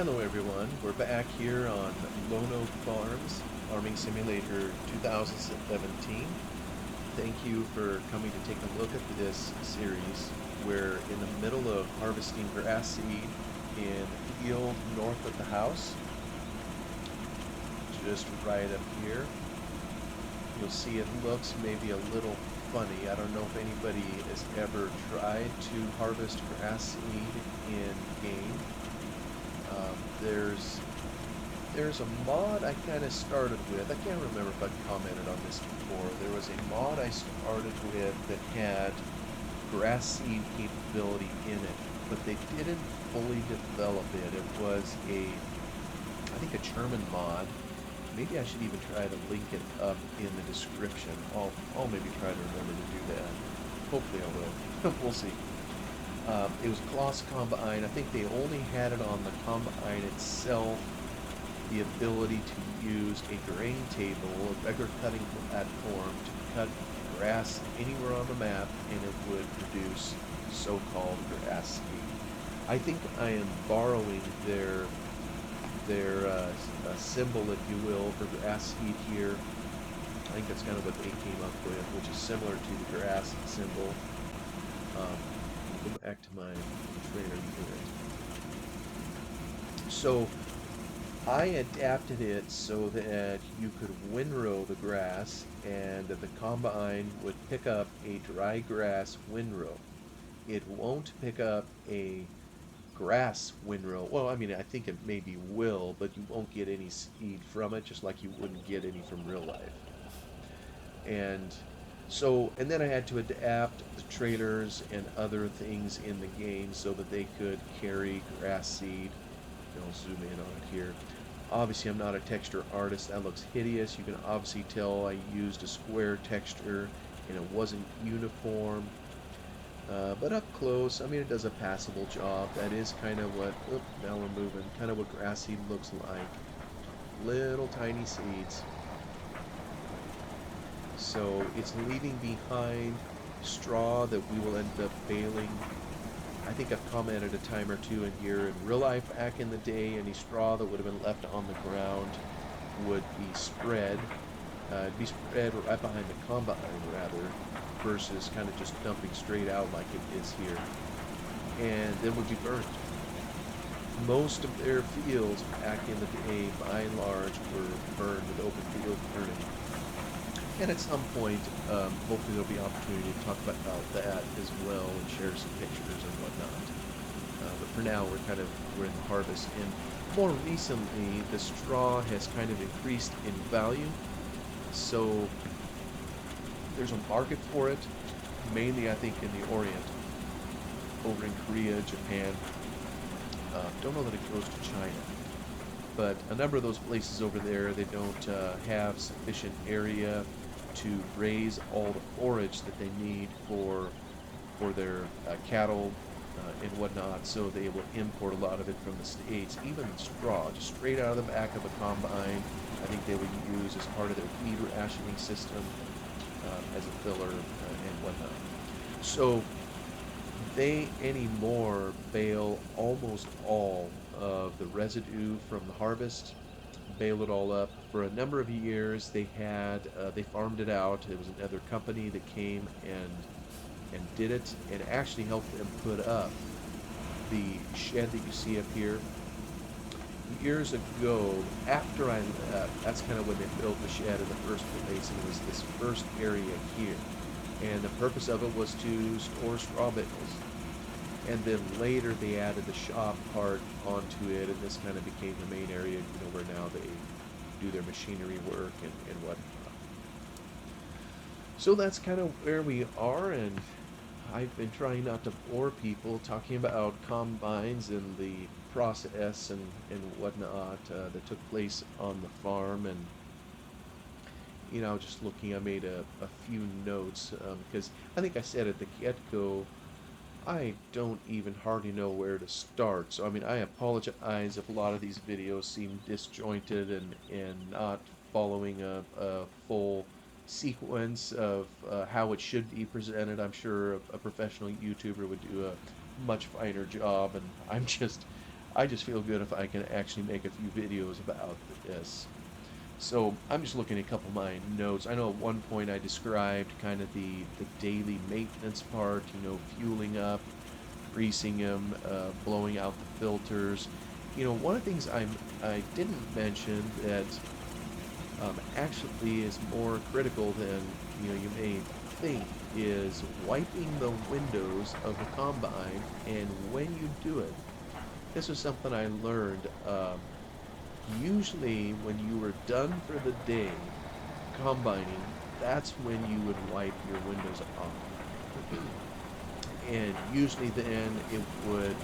Hello everyone, we're back here on Lone Oak Farms Farming Simulator 2017. Thank you for coming to take a look at this series. We're in the middle of harvesting grass seed in a field north of the house, just right up here. You'll see it looks maybe a little funny. I don't know if anybody has ever tried to harvest grass seed in game. Um, there's There's a mod I kind of started with. I can't remember if I've commented on this before. There was a mod I started with that had grass seed capability in it, but they didn't fully develop it. It was I think a German mod. Maybe I should even try to link it up in the description. I'll maybe try to remember to do that. Hopefully I will. We'll see. It was Kloss Combine. I think they only had it on the Combine itself, the ability to use a grain table, a regular cutting platform, to cut grass anywhere on the map, and it would produce so-called grass seed. I think I am borrowing their symbol, if you will, for grass seed here. I think that's kind of what they came up with, which is similar to the grass symbol. Go back to my trailer unit. So I adapted it so that you could windrow the grass and that the combine would pick up a dry grass windrow. It won't pick up a grass windrow. Well, I mean, I think it maybe will, but you won't get any seed from it, just like you wouldn't get any from real life. And then I had to adapt the trailers and other things in the game so that they could carry grass seed. I'll zoom in on it here. Obviously, I'm not a texture artist. That looks hideous. You can obviously tell I used a square texture and it wasn't uniform. But up close, I mean, it does a passable job. That is kind of what, now we're moving, kind of what grass seed looks like. Little tiny seeds. So it's leaving behind straw that we will end up baling. I think I've commented a time or two in here. In real life, back in the day, any straw that would have been left on the ground would be spread. It'd be spread right behind the combine, rather, versus kind of just dumping straight out like it is here. And then would be burnt. Most of their fields back in the day, by and large, were burned with open field burning. And at some point, hopefully there'll be opportunity to talk about that as well and share some pictures and whatnot. But for now, we're in the harvest, and more recently, the straw has kind of increased in value. So there's a market for it, mainly I think in the Orient, over in Korea, Japan. Don't know that it goes to China, but a number of those places over there, they don't have sufficient area to raise all the forage that they need for their cattle and whatnot, so they will import a lot of it from the States. Even straw, just straight out of the back of a combine, I think they would use as part of their feed rationing system as a filler and whatnot. So they anymore bale almost all of the residue from the harvest, bale it all up. For a number of years, they farmed it out. It was another company that came and did it, and actually helped them put up the shed that you see up here. Years ago, after I left, that's kind of when they built the shed in the first place, and it was this first area here. And the purpose of it was to store straw bales. And then later they added the shop part onto it, and this kind of became the main area, where now they do their machinery work and whatnot. So that's kind of where we are, and I've been trying not to bore people talking about combines and the process and whatnot that took place on the farm. And just looking, I made a few notes because I think I said at the get-go, I don't even hardly know where to start. So I mean, I apologize if a lot of these videos seem disjointed and not following a full sequence of how it should be presented. I'm sure a professional YouTuber would do a much finer job, and I just feel good if I can actually make a few videos about this. So I'm just looking at a couple of my notes. I know at one point I described kind of the daily maintenance part, fueling up, greasing them, blowing out the filters. One of the things I didn't mention that actually is more critical than you may think is wiping the windows of the combine. And when you do it, this is something I learned. Usually, when you were done for the day combining, that's when you would wipe your windows off. And usually then it would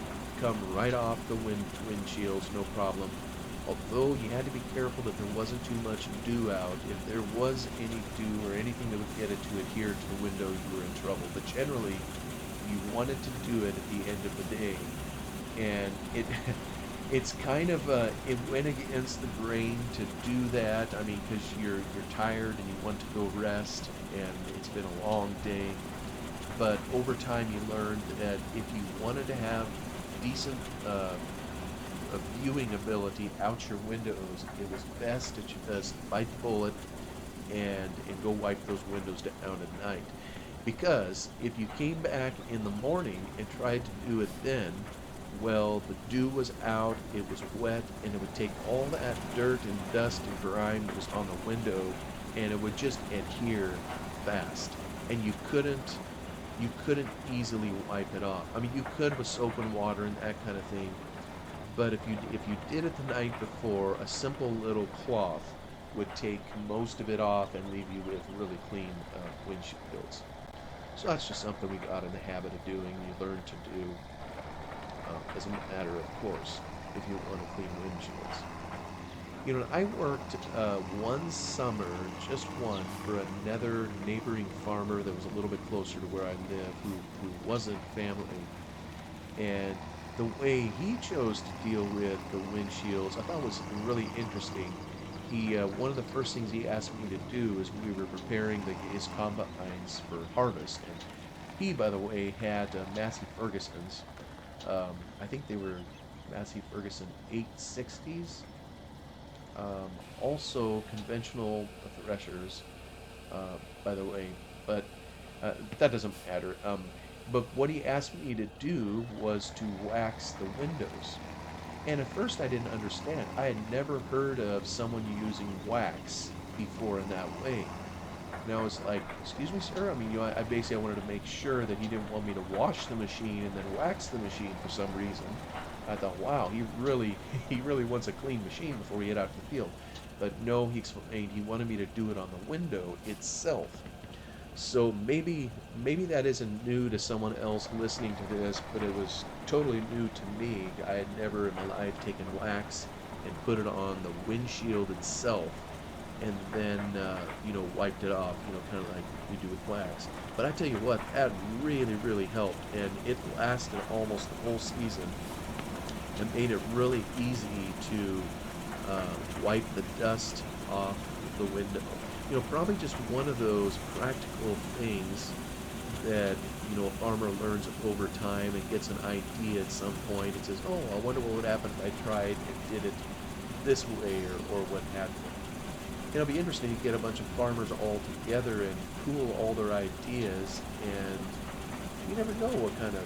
come right off the windshields, no problem. Although you had to be careful that there wasn't too much dew out. If there was any dew or anything that would get it to adhere to the window, you were in trouble. But generally, you wanted to do it at the end of the day. And it's kind of it went against the grain to do that. I mean, because you're tired and you want to go rest, and it's been a long day. But over time, you learned that if you wanted to have decent viewing ability out your windows, it was best to just bite the bullet and go wipe those windows down at night. Because if you came back in the morning and tried to do it then, well, the dew was out, it was wet, and it would take all that dirt and dust and grime that was on the window, and it would just adhere fast. And you couldn't easily wipe it off. I mean, you could with soap and water and that kind of thing, but if you did it the night before, a simple little cloth would take most of it off and leave you with really clean windshields. So that's just something we got in the habit of doing. You learn to do as a matter of course if you want to clean windshields. I worked one summer, just one, for another neighboring farmer that was a little bit closer to where I live, who wasn't family. And the way he chose to deal with the windshields, I thought was really interesting. One of the first things he asked me to do is we were preparing his combines for harvest. And he, by the way, had Massey Ferguson's. I think they were Massey Ferguson 860s. Also conventional threshers, by the way, but that doesn't matter. But what he asked me to do was to wax the windows. And at first I didn't understand. I had never heard of someone using wax before in that way. And I was like, excuse me, sir? I mean, I basically wanted to make sure that he didn't want me to wash the machine and then wax the machine for some reason. I thought, wow, he really wants a clean machine before we head out to the field. But no, he explained he wanted me to do it on the window itself. So maybe that isn't new to someone else listening to this, but it was totally new to me. I had never in my life taken wax and put it on the windshield itself and then wiped it off, kind of like we do with wax. But I tell you what, that really helped, and it lasted almost the whole season and made it really easy to wipe the dust off the window. Probably just one of those practical things that a farmer learns over time and gets an idea at some point and says, oh, I wonder what would happen if I tried and did it this way or what have you. It'll be interesting to get a bunch of farmers all together and pool all their ideas, and you never know what kind of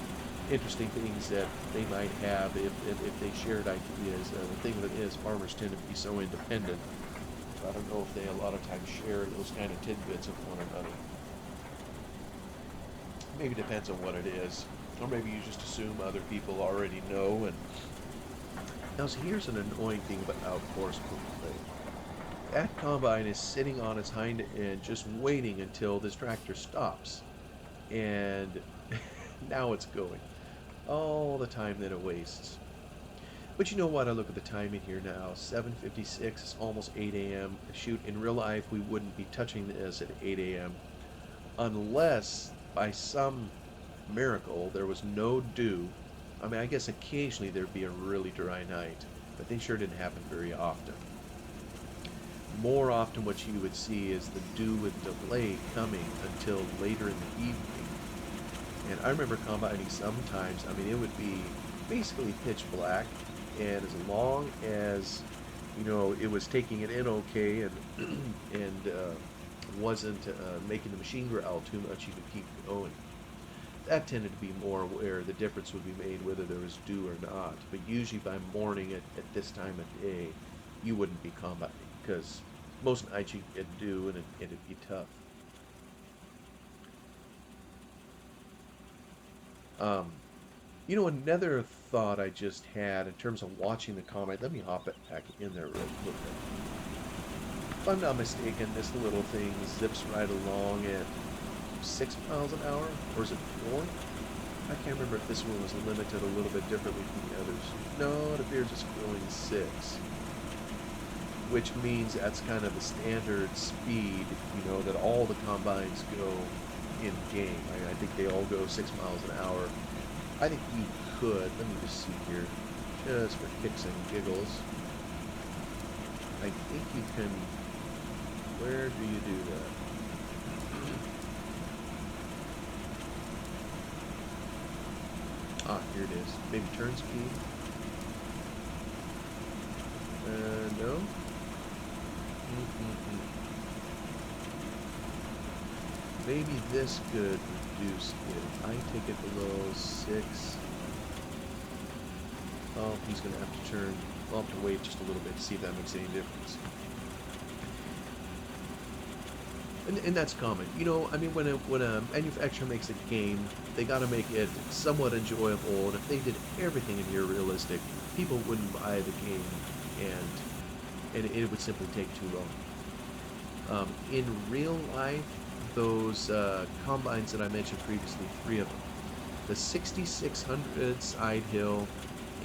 interesting things that they might have if they shared ideas. The thing of it is, farmers tend to be so independent. I don't know if they a lot of times share those kind of tidbits with one another. Maybe it depends on what it is. Or maybe you just assume other people already know. And now, so here's an annoying thing about force play. That combine is sitting on its hind end just waiting until this tractor stops. And now it's going. All the time that it wastes. But you know what? I look at the time in here now, 7:56, it's almost 8 a.m. Shoot, in real life, we wouldn't be touching this at 8 a.m. unless, by some miracle, there was no dew. I mean, I guess occasionally there'd be a really dry night, but they sure didn't happen very often. More often what you would see is the dew with delay coming until later in the evening. And I remember combining sometimes, I mean, it would be basically pitch black, and as long as it was taking it in okay, and wasn't making the machine growl too much, you could keep going. That tended to be more where the difference would be made whether there was dew or not. But usually by morning at this time of day, you wouldn't be combining because most nights you get dew and it'd be tough. Um, Another thought I just had in terms of watching the combine. Let me hop it back in there real quick. If I'm not mistaken, this little thing zips right along at 6 miles an hour, or is it 4? I can't remember if this one was limited a little bit differently from the others. No, it appears it's going 6, which means that's kind of the standard speed, that all the combines go in game. I think they all go 6 miles an hour. I think you could, let me just see here, just for kicks and giggles. I think you can, where do you do that? Ah, here it is. Maybe turn speed? No? Maybe this could reduce it. I take it below 6. Oh, he's going to have to turn. I'll have to wait just a little bit to see if that makes any difference. And that's common. When a manufacturer makes a game, they got to make it somewhat enjoyable. And if they did everything in here realistic, people wouldn't buy the game, and it would simply take too long. In real life, those combines that I mentioned previously, 3 of them, the 6600 Side Hill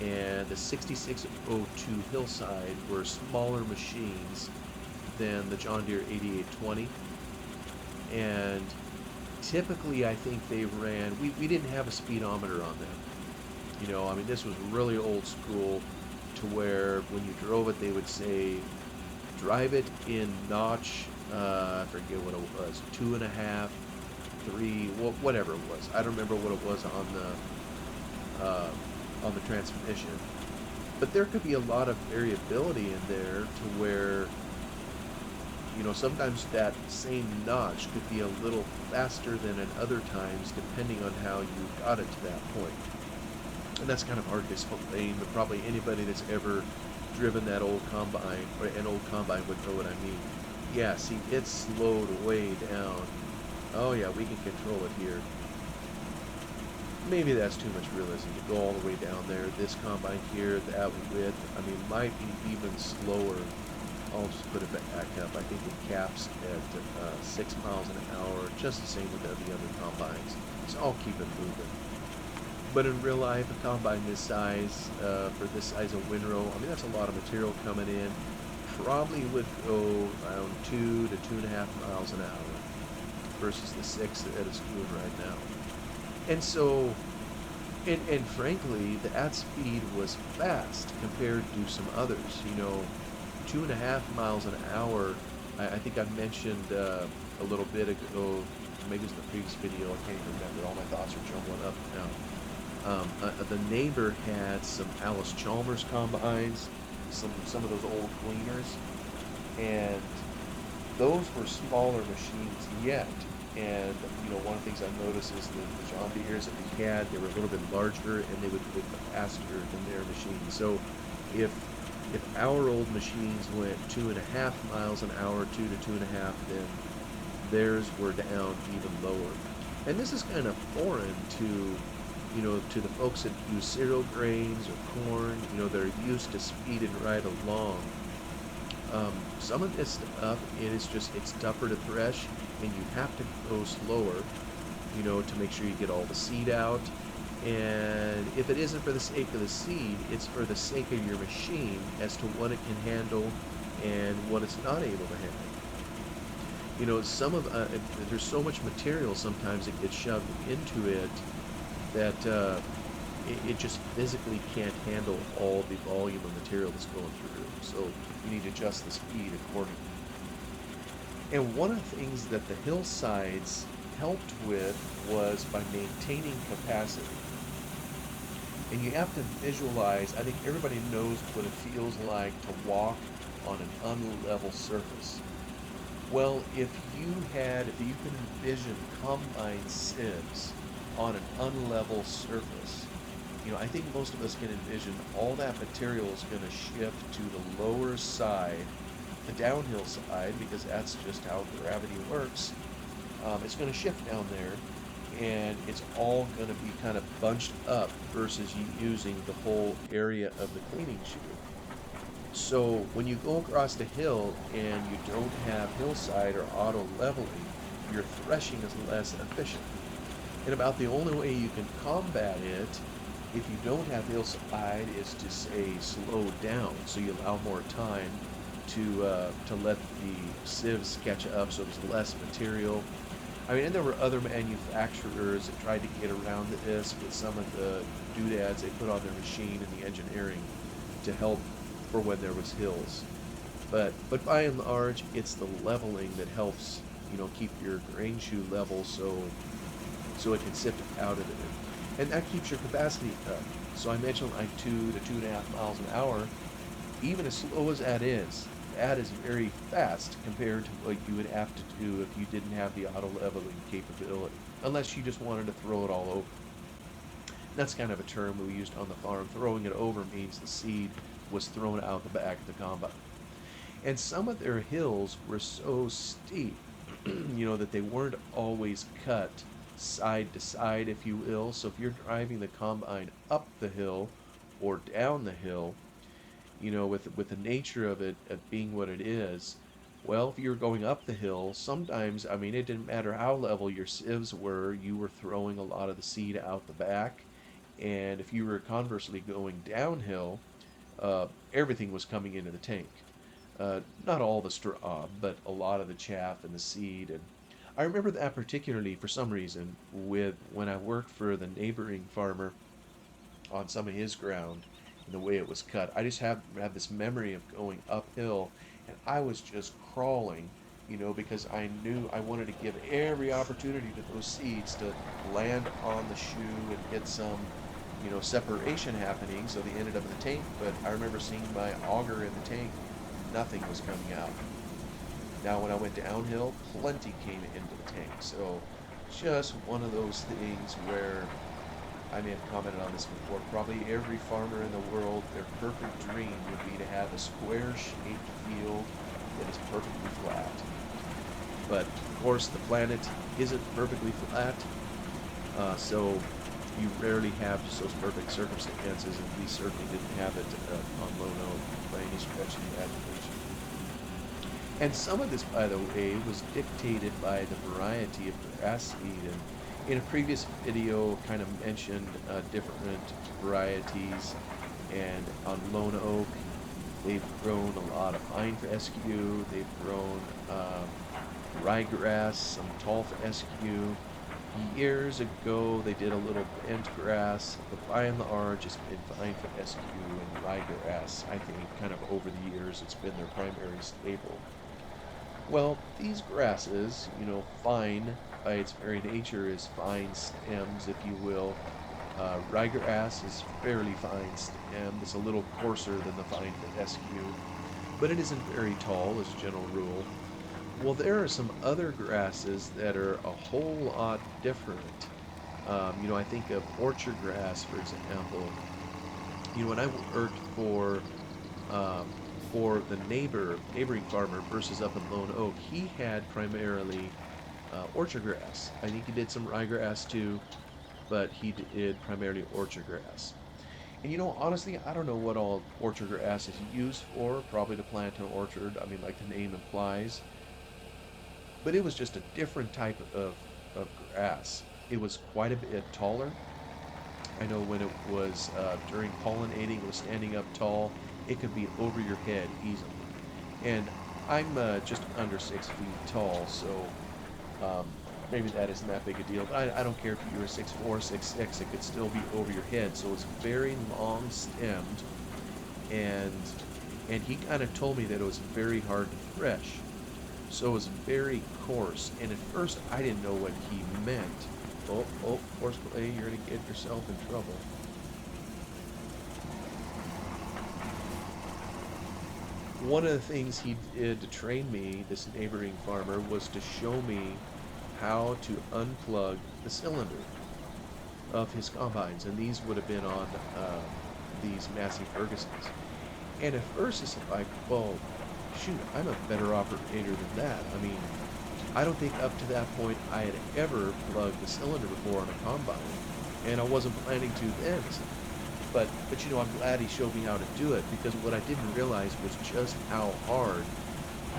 and the 6602 Hillside were smaller machines than the John Deere 8820. And typically I think they ran, we didn't have a speedometer on them. This was really old school, to where when you drove it they would say drive it in notch, I forget what it was, 2.5, 3, whatever it was. I don't remember what it was on the transmission, but there could be a lot of variability in there to where sometimes that same notch could be a little faster than at other times, depending on how you got it to that point. And that's kind of hard to explain, but probably anybody that's ever driven that old combine, or an old combine, would know what I mean. Yeah, see, it's slowed way down. Oh yeah, we can control it here. Maybe that's too much realism to go all the way down there. This combine here, that width, might be even slower. I'll just put it back up. I think it caps at 6 miles an hour, just the same with the other combines. So I'll keep it moving. But in real life, a combine this size, for this size of windrow, that's a lot of material coming in. Probably would go around 2 to 2.5 miles an hour versus the 6 that it's doing right now. And so, and frankly, that speed was fast compared to some others. 2.5 miles an hour. I think I mentioned a little bit ago, maybe it was in the previous video, I can't even remember, all my thoughts are jumbling up now. The neighbor had some Alice Chalmers combines, some of those old Gleaners, and those were smaller machines yet. And one of the things I noticed is the John Deere's that we had, they were a little bit larger and they would go faster than their machines. So if our old machines went 2.5 miles an hour, 2 to 2.5, then theirs were down even lower. And this is kind of foreign to the folks that use cereal grains or corn. They're used to speeding right along. Some of this stuff, it's tougher to thresh, and you have to go slower, to make sure you get all the seed out. And if it isn't for the sake of the seed, it's for the sake of your machine as to what it can handle and what it's not able to handle. There's so much material sometimes that gets shoved into it that it just physically can't handle all the volume of material that's going through. So you need to adjust the speed accordingly. And one of the things that the hillsides helped with was by maintaining capacity. And you have to visualize, I think everybody knows what it feels like to walk on an unlevel surface. Well, if you can envision combine sieves on an unlevel surface, I think most of us can envision all that material is going to shift to the lower side, the downhill side, because that's just how gravity works. It's going to shift down there, and it's all going to be kind of bunched up versus you using the whole area of the cleaning shoe. So when you go across the hill and you don't have hillside or auto leveling, your threshing is less efficient. And about the only way you can combat it if you don't have hillside is to say slow down, so you allow more time to let the sieves catch up, so there's less material. I mean, and there were other manufacturers that tried to get around this with some of the doodads they put on their machine and the engineering to help for when there was hills. But by and large, it's the leveling that helps, keep your grain shoe level so it can sift out of it. And that keeps your capacity up. So I mentioned like 2 to 2.5 miles an hour. Even as slow as that is very fast compared to what you would have to do if you didn't have the auto leveling capability. Unless you just wanted to throw it all over. That's kind of a term we used on the farm. Throwing it over means the seed was thrown out the back of the combine. And some of their hills were so steep, that they weren't always cut side to side, if you will. So if you're driving the combine up the hill or down the hill, with the nature of it being what it is, well, if you're going up the hill, sometimes, I mean, it didn't matter how level your sieves were, you were throwing a lot of the seed out the back. And if you were conversely going downhill, everything was coming into the tank. Not all the straw, but a lot of the chaff and the seed. And I remember that particularly for some reason with when I worked for the neighboring farmer on some of his ground and the way it was cut. I just have this memory of going uphill and I was just crawling, because I knew I wanted to give every opportunity to those seeds to land on the shoe and get some, separation happening so they ended up in the tank. But I remember seeing my auger in the tank, nothing was coming out. Now, when I went downhill, plenty came into the tank. So, just one of those things where I may have commented on this before. Probably every farmer in the world, their perfect dream would be to have a square shaped field that is perfectly flat. But, of course, the planet isn't perfectly flat. So, you rarely have just those perfect circumstances, and we certainly didn't have it on Lono by any stretch of the imagination. And some of this, by the way, was dictated by the variety of grass seed. And in a previous video, kind of mentioned different varieties. And on Lone Oak, they've grown a lot of pine fescue. They've grown ryegrass, some tall fescue. Years ago, they did a little bent grass, but by and large, it's been pine fescue and ryegrass. I think kind of over the years, it's been their primary staple. Well, these grasses, fine by its very nature is fine stems, if you will. Ryegrass is fairly fine stem. It's a little coarser than the fine fescue, but it isn't very tall as a general rule. Well, there are some other grasses that are a whole lot different. I think of orchard grass, for example. When I worked for the neighboring farmer versus up in Lone Oak, he had primarily orchard grass. I think he did some ryegrass too, but he did primarily orchard grass. And honestly, I don't know what all orchard grass is used for. Probably to plant an orchard. I mean, like the name implies. But it was just a different type of grass. It was quite a bit taller. I know when it was during pollinating, it was standing up tall. It could be over your head easily. And I'm just under 6 feet tall, so maybe that isn't that big a deal. But I don't care if you were 6'4", 6'6", it could still be over your head. So it's very long stemmed, and he kind of told me that it was very hard to thresh. So it was very coarse, and at first I didn't know what he meant. Oh, horseplay, you're going to get yourself in trouble. one of the things he did to train me, this neighboring farmer, was to show me how to unplug the cylinder of his combines, and these would have been on these Massey Fergusons. And at first it's like, well, shoot, I'm a better operator than that. I mean, I don't think up to that point I had ever plugged the cylinder before on a combine, and I wasn't planning to then. But you know, I'm glad he showed me how to do it, because what I didn't realize was just how hard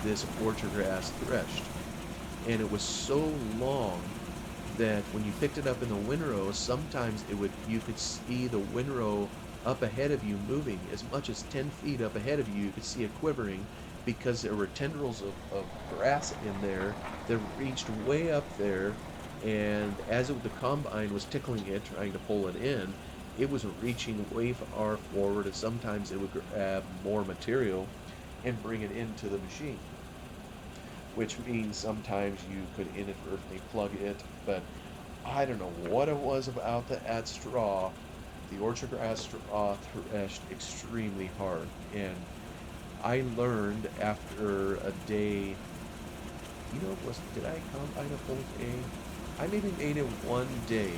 this orchard grass threshed. And it was so long that when you picked it up in the windrow, sometimes you could see the windrow up ahead of you moving as much as 10 feet up ahead of you. You could see it quivering because there were tendrils of grass in there that reached way up there, and the combine was tickling it, trying to pull it in, it was reaching way far forward, and sometimes it would grab more material and bring it into the machine, which means sometimes you could inadvertently plug it. But I don't know what it was about that straw. The orchard grass straw threshed extremely hard, and I learned after a day, did I combine a full day? I maybe made it one day,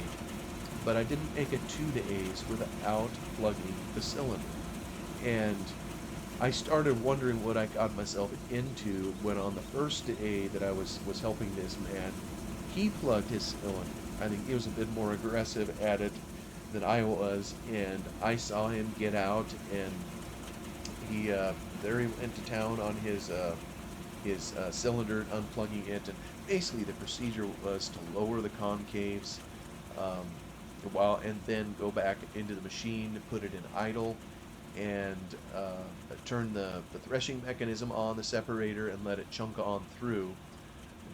but I didn't make it 2 days without plugging the cylinder. And I started wondering what I got myself into when on the first day that I was helping this man, he plugged his cylinder. I think he was a bit more aggressive at it than I was, and I saw him get out, and he went to town on his cylinder, unplugging it, and basically the procedure was to lower the concaves, and then go back into the machine, put it in idle, and turn the threshing mechanism on the separator and let it chunk on through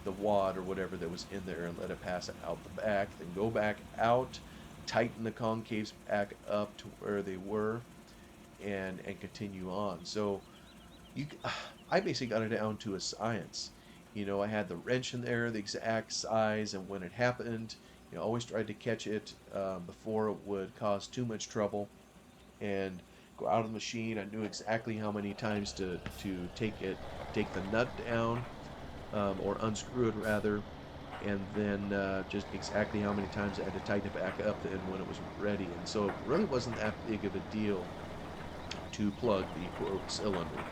the wad or whatever that was in there, and let it pass out the back, then go back out, tighten the concaves back up to where they were, and continue on. So I basically got it down to a science. I had the wrench in there, the exact size, and when it happened, always tried to catch it before it would cause too much trouble, and go out of the machine. I knew exactly how many times to take the nut down, or unscrew it rather, and then just exactly how many times I had to tighten it back up and when it was ready. And so it really wasn't that big of a deal to plug the quote cylinder.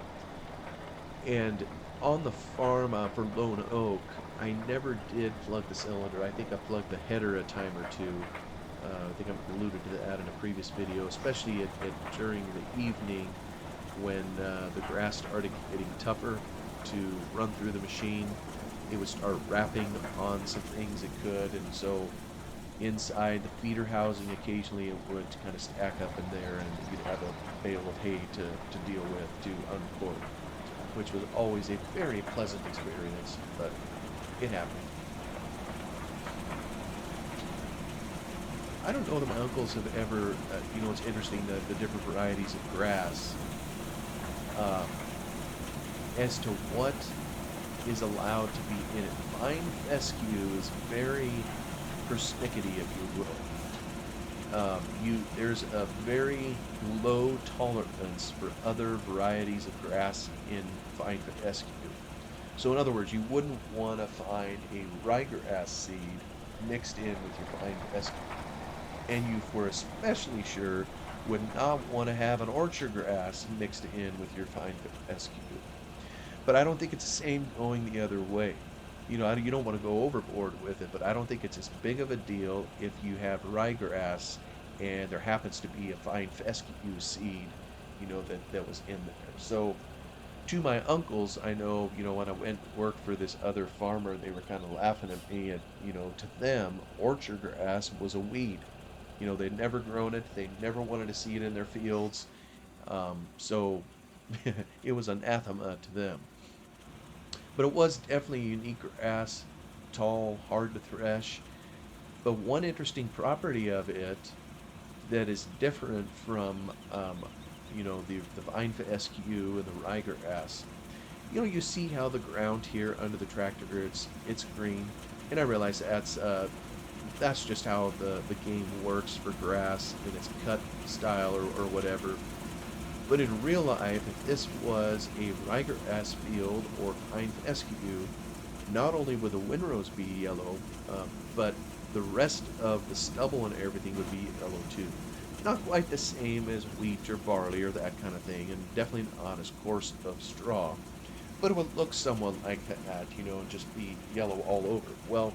And on the farm for Lone Oak, I never did plug the cylinder. I think I plugged the header a time or two. I think I alluded to that in a previous video, especially during the evening when the grass started getting tougher to run through the machine. It would start wrapping on some things it could, and so inside the feeder housing, occasionally it would kind of stack up in there, and you'd have a bale of hay to deal with, to uncork, which was always a very pleasant experience, but it happened. I don't know that my uncles have ever, it's interesting, the different varieties of grass, as to what is allowed to be in it. Fine fescue is very persnickety, if you will. There's a very low tolerance for other varieties of grass in fine fescue. So in other words, you wouldn't want to find a ryegrass seed mixed in with your fine fescue. And you, for especially sure, would not want to have an orchard grass mixed in with your fine fescue. But I don't think it's the same going the other way. You don't want to go overboard with it, but I don't think it's as big of a deal if you have ryegrass and there happens to be a fine fescue seed, that was in there. So to my uncles, I know, when I went to work for this other farmer, they were kind of laughing at me, and, to them, orchard grass was a weed. They'd never grown it. They never wanted to see it in their fields. So it was anathema to them. But it was definitely a unique grass, tall, hard to thresh. But one interesting property of it that is different from, the vine fescue and the ryegrass. You see how the ground here under the tractor, it's green, and I realize that's just how the game works for grass in its cut style or whatever. But in real life, if this was a ryegrass field or pine fescue, not only would the windrows be yellow, but the rest of the stubble and everything would be yellow too. Not quite the same as wheat or barley or that kind of thing, and definitely not as coarse of straw, but it would look somewhat like that, and just be yellow all over. Well,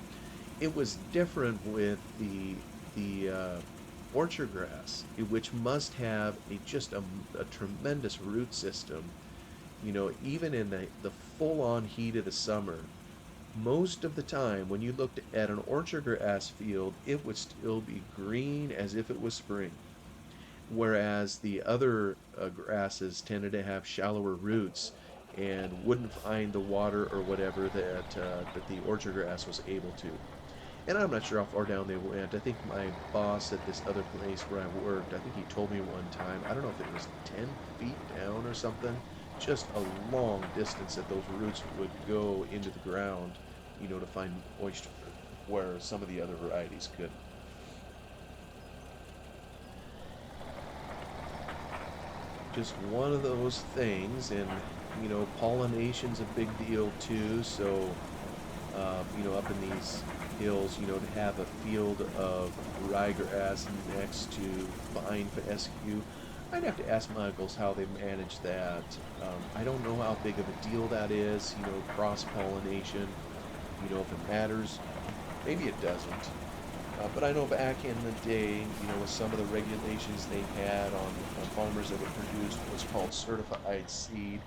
it was different with the orchard grass, which must have a tremendous root system. Even in the full-on heat of the summer, most of the time when you looked at an orchard grass field, it would still be green as if it was spring. Whereas the other grasses tended to have shallower roots and wouldn't find the water or whatever that the orchard grass was able to. And I'm not sure how far down they went. I think my boss at this other place where I worked, I think he told me one time, I don't know if it was 10 feet down or something, just a long distance that those roots would go into the ground, to find moisture where some of the other varieties could. Just one of those things, and pollination's a big deal too. So up in these hills, to have a field of ryegrass next to vine fescue. I'd have to ask my uncles how they manage that. I don't know how big of a deal that is, cross pollination, if it matters. Maybe it doesn't. But I know back in the day, with some of the regulations they had on farmers that would produce what's called certified seed,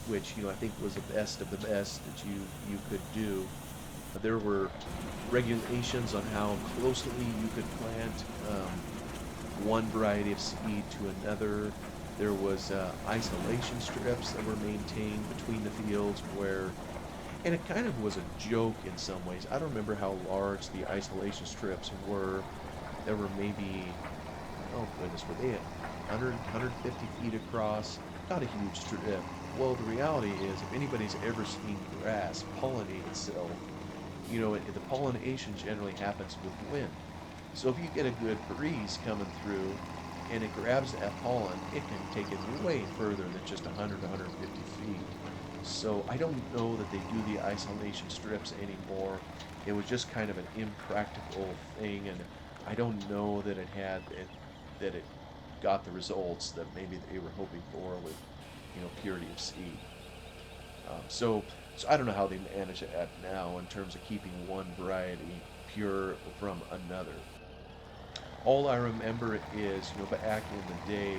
which I think was the best of the best that you could do. There were regulations on how closely you could plant one variety of seed to another. There was isolation strips that were maintained between the fields and it kind of was a joke in some ways. I don't remember how large the isolation strips were. There were maybe, oh goodness, were they 150 feet across? Not a huge strip. Well, the reality is, if anybody's ever seen grass pollinate itself, the pollination generally happens with wind. So if you get a good breeze coming through and it grabs that pollen, it can take it way further than just 100 to 150 feet. So I don't know that they do the isolation strips anymore. It was just kind of an impractical thing, and I don't know that it got the results that maybe they were hoping for with purity of seed. So I don't know how they manage it now in terms of keeping one variety pure from another. All I remember is, back in the day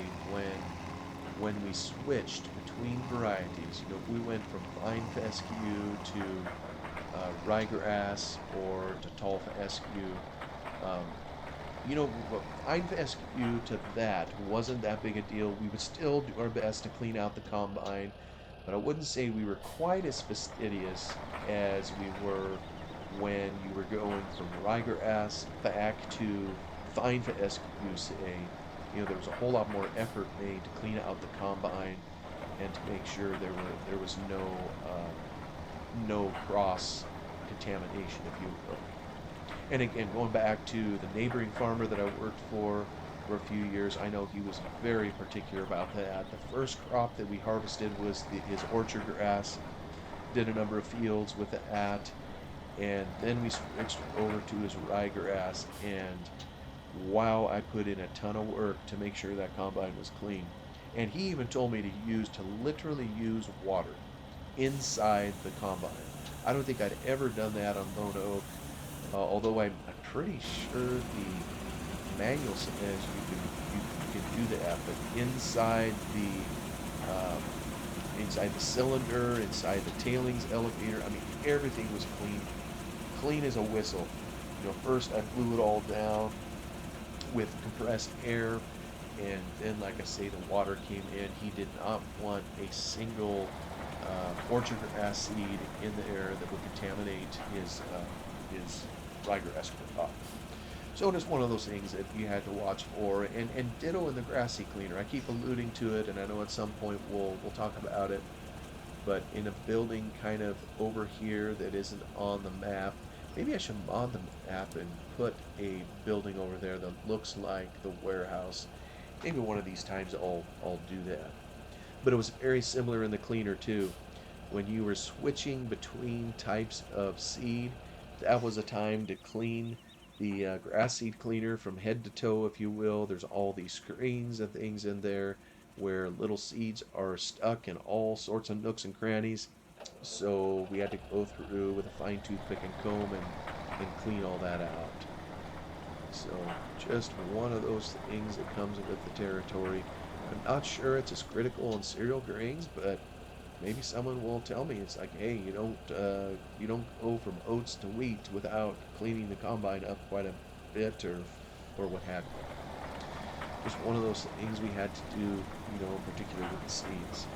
when we switched between varieties, we went from vine fescue to ryegrass or to tall fescue. Um, vine fescue to that wasn't that big a deal. We would still do our best to clean out the combine, but I wouldn't say we were quite as fastidious as we were when you were going from ryegrass back to fine fescue, say. There was a whole lot more effort made to clean out the combine and to make sure there was no cross contamination, if you will. And again, going back to the neighboring farmer that I worked for a few years, I know he was very particular about that. The first crop that we harvested was his orchard grass. Did a number of fields with that, and then we switched over to his ryegrass. And wow, I put in a ton of work to make sure that combine was clean. And he even told me to literally use water inside the combine. I don't think I'd ever done that on Lone Oak, although I'm pretty sure the manual says you can do that. But inside the cylinder, inside the tailings elevator, I mean everything was clean as a whistle. First I blew it all down with compressed air, and then, like I say, the water came in. He did not want a single orchard grass seed in the air that would contaminate his ryegrass crop. So it is one of those things that you had to watch for, and ditto in the grassy cleaner. I keep alluding to it, and I know at some point we'll talk about it, but in a building kind of over here that isn't on the map, maybe I should mod the map and put a building over there that looks like the warehouse. maybe one of these times I'll do that. But it was very similar in the cleaner too. When you were switching between types of seed, that was a time to clean the grass seed cleaner from head to toe, if you will. There's all these screens and things in there where little seeds are stuck in all sorts of nooks and crannies. So we had to go through with a fine tooth pick and comb and clean all that out. So just one of those things that comes with the territory. I'm not sure it's as critical in cereal grains, but maybe someone will tell me it's like, hey, you don't go from oats to wheat without cleaning the combine up quite a bit, or what have you. Just one of those things we had to do, particularly with the seeds.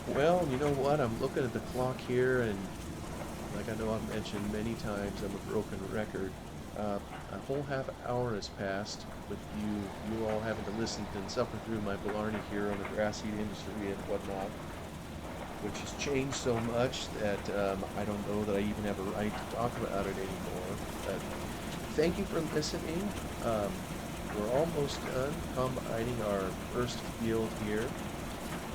Well, you know what? I'm looking at the clock here, and like I know I've mentioned many times, I'm a broken record. A whole half hour has passed with you all having to listen and suffer through my blarney here on the grass seed industry and whatnot, which has changed so much that I don't know that I even have a right to talk about it anymore. But thank you for listening. Um, we're almost done combining our first field here.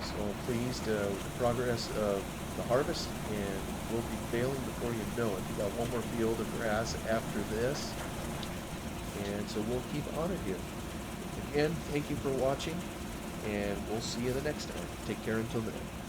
So pleased with the progress of the harvest, and we'll be baling before you know it. We've got one more field of grass after this, and so we'll keep on it here. Again, thank you for watching, and we'll see you the next time. Take care until then.